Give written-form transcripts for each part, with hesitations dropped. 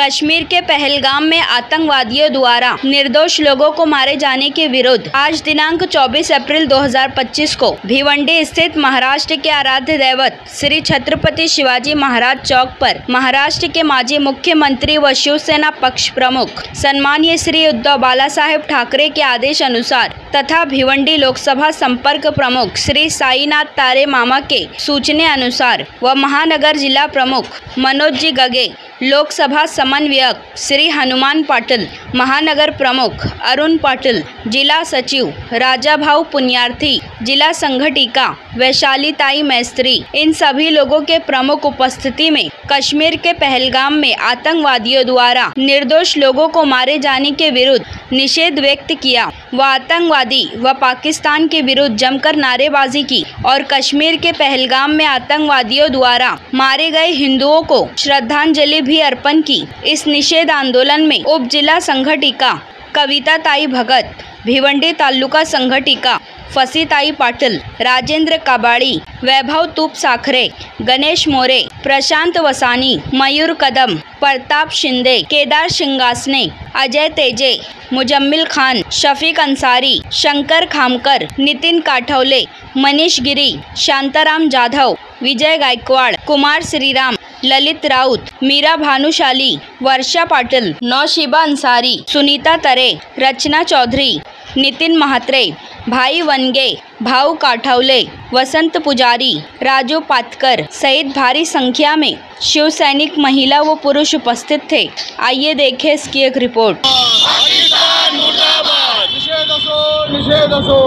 कश्मीर के पहलगाम में आतंकवादियों द्वारा निर्दोष लोगों को मारे जाने के विरुद्ध आज दिनांक 24 अप्रैल 2025 को भिवंडी स्थित महाराष्ट्र के आराध्य दैवत श्री छत्रपति शिवाजी महाराज चौक पर महाराष्ट्र के माजी मुख्यमंत्री व शिवसेना पक्ष प्रमुख सन्माननीय श्री उद्धव बालासाहेब ठाकरे के आदेश अनुसार तथा भिवंडी लोकसभा संपर्क प्रमुख श्री साईनाथ तारे मामा के सूचने अनुसार व महानगर जिला प्रमुख मनोज जी गगे, लोकसभा समन्वयक श्री हनुमान पाटिल, महानगर प्रमुख अरुण पाटिल, जिला सचिव राजाभाऊ पुण्यार्थी, जिला संगठिका वैशालीताई मैस्त्री, इन सभी लोगों के प्रमुख उपस्थिति में कश्मीर के पहलगाम में आतंकवादियों द्वारा निर्दोष लोगों को मारे जाने के विरुद्ध निषेध व्यक्त किया व आतंकवादी व पाकिस्तान के विरुद्ध जमकर नारेबाजी की और कश्मीर के पहलगाम में आतंकवादियों द्वारा मारे गए हिंदुओं को श्रद्धांजलि भी अर्पण की। इस निषेध आंदोलन में उप जिला संगठिका कविताताई भगत, भिवंडी तालुका संगठिका फसीताई पाटिल, राजेंद्र कबाड़ी, वैभव तूप साखरे, गणेश मोरे, प्रशांत वसानी, मयूर कदम, प्रताप शिंदे, केदार शिंगासने, अजय तेजे, मुजम्मिल खान, शफीक अंसारी, शंकर खामकर, नितिन काठवले, मनीष गिरी, शांताराम जाधव, विजय गायकवाड़, कुमार श्रीराम, ललित राउत, मीरा भानुशाली, वर्षा पाटिल, नौशिबा अंसारी, सुनीता तरे, रचना चौधरी, नितिन महात्रे, भाई वनगे, भाऊ काठवले, वसंत पुजारी, राजू पातकर सहित भारी संख्या में शिव सैनिक महिला व पुरुष उपस्थित थे। आइए देखें इसकी एक रिपोर्ट। पाकिस्तान मुर्दाबाद। निषेध असो, निषेध असो,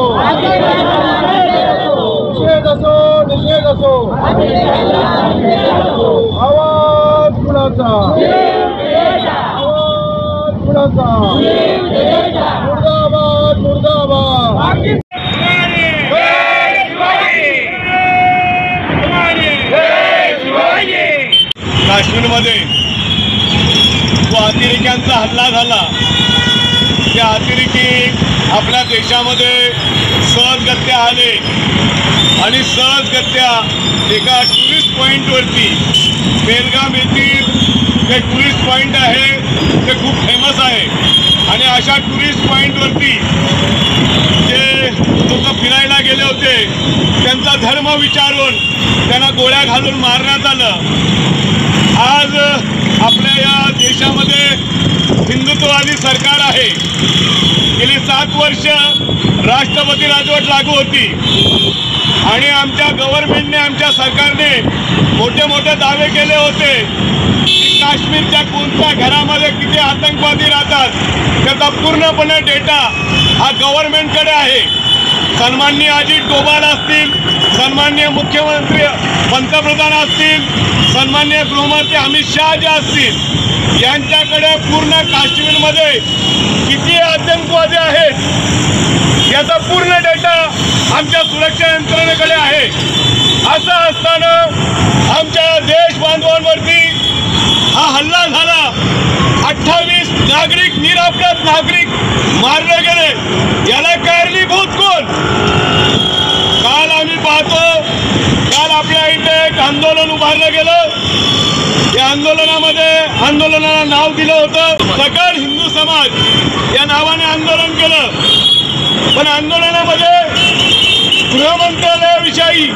निषेध असो, निषेध असो, आवाज कुणाचा, आवाज कुणाचा, मुर्दाबाद मुर्दाबाद। काश्मीरमध्ये जो अतिरेक्यांचा हल्ला झाला, त्या अतिरेकी आपल्या देशामध्ये सहजगत्या आले आणि सहजगत्या एका टुरिस्ट पॉईंटवरती, बेलगाम येथील जे टुरिस्ट पॉईंट आहे ते खूप फेमस आहे आणि अशा टुरिस्ट पॉईंटवरती जे लोक फिरायला गेले होते त्यांचा धर्म विचारून त्यांना गोळ्या घालून मारण्यात आलं। आज आपल्या या देशामध्ये हिंदुत्ववादी सरकार आहे। गेली 7 वर्ष राष्ट्रपती राजवट लागू होती आणि आमच्या गव्हर्नमेंटने, आमच्या सरकारने मोठे मोठे दावे केले होते की काश्मीरच्या कोणत्या घरामध्ये किती आतंकवादी राहतात त्याचा पूर्णपणे डेटा हा गव्हर्नमेंटकडे आहे। सन्माननीय अजित डोभाल असतील, सन्माननीय मुख्यमंत्री पंतप्रधान असतील, सन्माननीय गृहमंत्री अमित शहा जे असतील, यांच्याकडे पूर्ण काश्मीरमध्ये किती आतंकवादी आहेत याचा पूर्ण डेटा आमच्या सुरक्षा यंत्रणेकडे आहे। असं असताना आमच्या देश बांधवांवरती हा हल्ला झाला। 28 नागरिक, निरपराध नागरिक मारले गेले। याला कारणीभूत कोण? काल आम्ही पाहतो, काल आपल्या इथे एक आंदोलन उभारलं गेलं। या आंदोलनाला नाव दिलं होतं सकल हिंदू समाज या नावाने आंदोलन केलं, पण आंदोलनामध्ये गृहमंत्रालयाविषयी,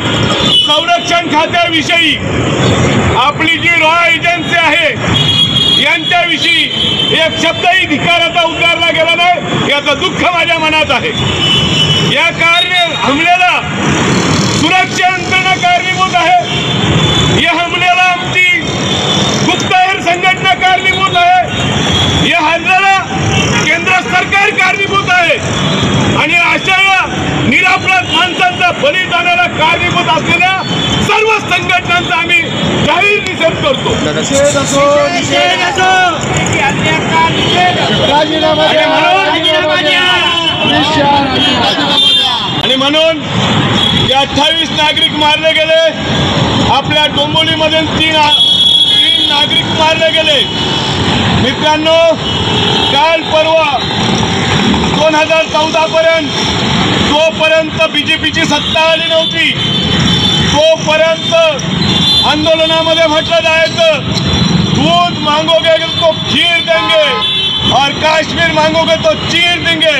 संरक्षण खात्याविषयी, आपली जी रॉ एजन्सी आहे यांच्याविषयी एक शब्दही धिक्काराचा उच्चारला गेला नाही, याचं दुःख माझ्या मनात आहे। या हमल्याला सुरक्षा यंत्रणा कारणीभूत आहे। या हमल्याला आमची गुप्तहेर संघटना कारणीभूत आहे। या हल्ल्याला केंद्र सरकार कारणीभूत आहे आणि अशा निरपराध माणसांचा बलिदानाला कारणीभूत असलेल्या सर्व संघटनांचा आम्ही जाहीर निषेध करतो। आणि म्हणून जे 28 नागरिक मारले गेले, आपल्या डोंबिवलीमध्ये 3 नागरिक मारले गेले। मित्रांनो, काल परवा 2014 पर्यंत जोपर्यंत बीजेपीची सत्ता आली नव्हती तोपर्यंत आंदोलनामध्ये म्हटलं जायचं दूध मांगोगे तो खीर देंगे और काश्मीर मांगोगे तो चीर देंगे।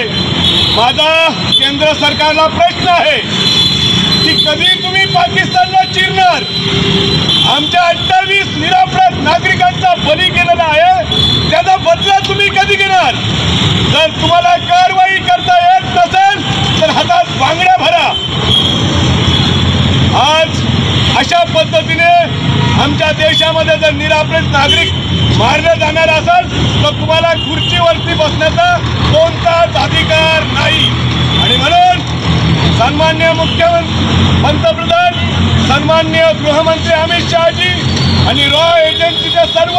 माझा केंद्र सरकारला प्रश्न आहे की कधी तुम्ही पाकिस्तानला चिरणार? आमच्या 28 निरपराध नागरिकांचा बली केलेला आहे, त्याचा बदला तुम्ही कधी घेणार? जर तुम्हाला कारवाई करता येत नसेल तर हातात बांगड्या भरा। आज अशा पद्धतीने आमच्या देशामध्ये जर निरपराध नागरिक मारले जाणार असेल तर तुम्हाला खुर्चीवरती बसण्याचा कोणताच अधिकार नाही। आणि म्हणून सन्माननीय मुख्यमंत्री, पंतप्रधान, सन्माननीय गृहमंत्री अमित शहाजी आणि रॉ एजन्सीचे सर्व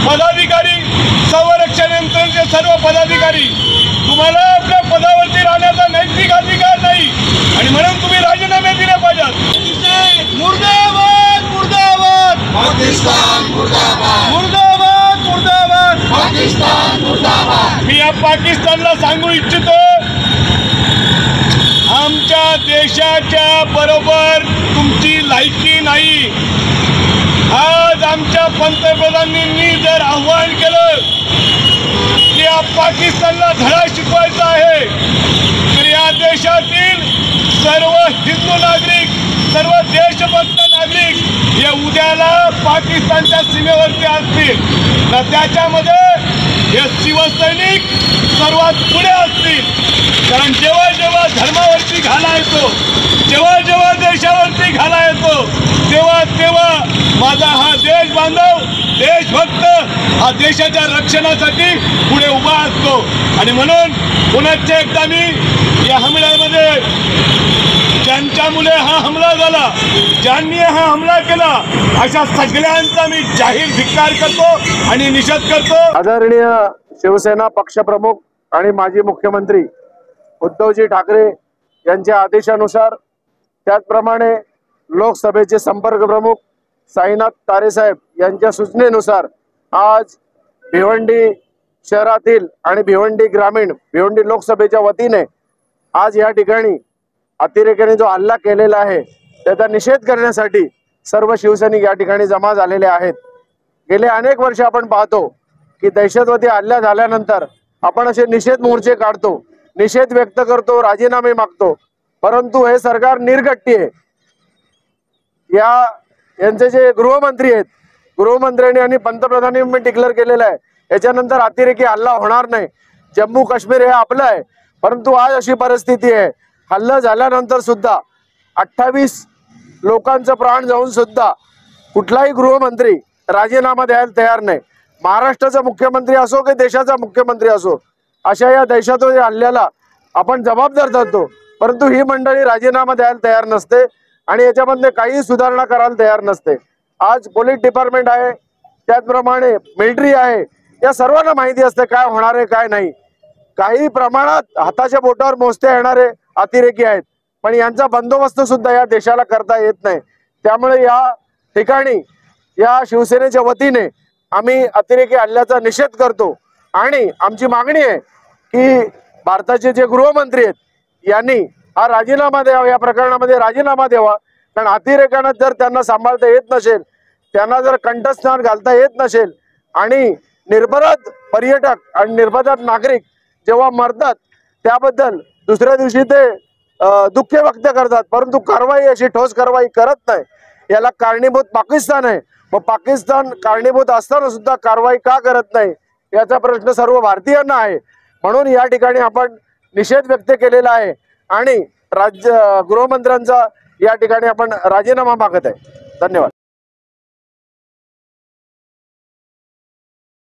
पदाधिकारी, संरक्षण यंत्रणेचे सर्व पदाधिकारी, तुम्हाला आपल्या पदावरती राहण्याचा नैतिक अधिकार नाही आणि म्हणून तुम्ही राजीनामे दिले पाहिजेत। मुर्दाबाद मुर्दाबाद पाकिस्तान मुर्दाबाद, मुर्दाबाद मुर्दाबाद पाकिस्तान मुर्दाबाद। मी या पाकिस्तानला सांगू इच्छितो, आमच्या देशाच्या बरोबर तुमची लायकी नाही। आज आमच्या पंतप्रधानांनी जर आव्हान केलं की या पाकिस्तानला धडा शिकवायचा आहे तर या देशातील सर्व हिंदू नागरिक, सर्व देशभक्त नागरिक हे उद्याला पाकिस्तानच्या सीमेवरती असतील तर त्याच्यामध्ये हे शिवसैनिक सर्वात पुढे असतील। कारण जेव्हा जेव्हा धर्मावरती घाला येतो, जेव्हा जेव्हा देशावरती घाला येतो, तेव्हा तेव्हा माझा हा देश बांधव, देशभक्त हा देशाच्या रक्षणासाठी पुढे उभा असतो। आणि म्हणून पुन्हा एकदा मी या हमल्यामध्ये ज्यांच्यामुळे हा हमला झाला, ज्यांनी हा हमला केला, अशा सगळ्यांचा मी जाहीर धिक्कार करतो आणि निषेध करतो। आदरणीय शिवसेना पक्षप्रमुख आणि माजी मुख्यमंत्री उद्धवजी ठाकरे यांच्या आदेशानुसार, त्याचप्रमाणे लोकसभेचे संपर्क प्रमुख साईनाथ तारे साहेब यांच्या सूचनेनुसार आज भिवंडी शहरातील आणि भिवंडी ग्रामीण, भिवंडी लोकसभेच्या वतीने आज या ठिकाणी अतिरेक्याने जो हल्ला केलेला आहे त्याचा निषेध करण्यासाठी सर्व शिवसैनिक या ठिकाणी जमा झालेले आहेत। गेले अनेक वर्ष आपण पाहतो की दहशतवादी हल्ला झाल्यानंतर आपण असे निषेध मोर्चे काढतो, निषेध व्यक्त करतो, राजीनामे मागतो, परंतु हे सरकार निर्गट्टी आहे। यांचे जे गृहमंत्री आहेत, गृहमंत्र्यांनी आणि पंतप्रधानांनी डिक्लेअर केलेलं आहे याच्यानंतर अतिरेकी हल्ला होणार नाही, जम्मू काश्मीर हे आपलं आहे। परंतु आज अशी परिस्थिती आहे, हल्ला झाल्यानंतर सुद्धा 28 लोकांचं प्राण जाऊन सुद्धा कुठलाही गृहमंत्री राजीनामा द्यायला तयार नाही। महाराष्ट्राचा मुख्यमंत्री असो की देशाचा मुख्यमंत्री असो, अशा या दहशतवादी हल्ल्याला आपण जबाबदार धरतो, परंतु ही मंडळी राजीनामा द्यायला तयार नसते आणि याच्यामध्ये काही सुधारणा करायला तयार नसते। आज पोलीस डिपार्टमेंट आहे, त्याचप्रमाणे मिलिटरी आहे, या सर्वांना माहिती असते काय होणार आहे काय नाही। काही प्रमाणात हाताच्या बोटावर मोजता येणारे अतिरेकी आहेत, पण यांचा बंदोबस्त सुद्धा या देशाला करता येत नाही। त्यामुळे या ठिकाणी या शिवसेनेच्या वतीने आम्ही अतिरेकी हल्ल्याचा निषेध करतो आणि आमची मागणी आहे की भारताचे जे गृहमंत्री आहेत यांनी हा राजीनामा द्यावा, या प्रकरणामध्ये राजीनामा द्यावा। कारण अतिरेक्यांना जर त्यांना सांभाळता येत नसेल, त्यांना जर कंठस्नान घालता येत नसेल आणि निर्भराध पर्यटक आणि निर्भराध नागरिक जेव्हा मरतात त्याबद्दल दुसऱ्या दिवशी ते दुःख व्यक्त करतात, परंतु कारवाई अशी ठोस कारवाई करत नाही। याला कारणीभूत पाकिस्तान आहे, मग पाकिस्तान कारणीभूत असताना सुद्धा कारवाई का करत नाही याचा प्रश्न सर्व भारतीयांना आहे। म्हणून या ठिकाणी आपण निषेध व्यक्त केलेला आहे आणि गृहमंत्र्यांचा या ठिकाणी आपण राजीनामा मागत आहे। धन्यवाद।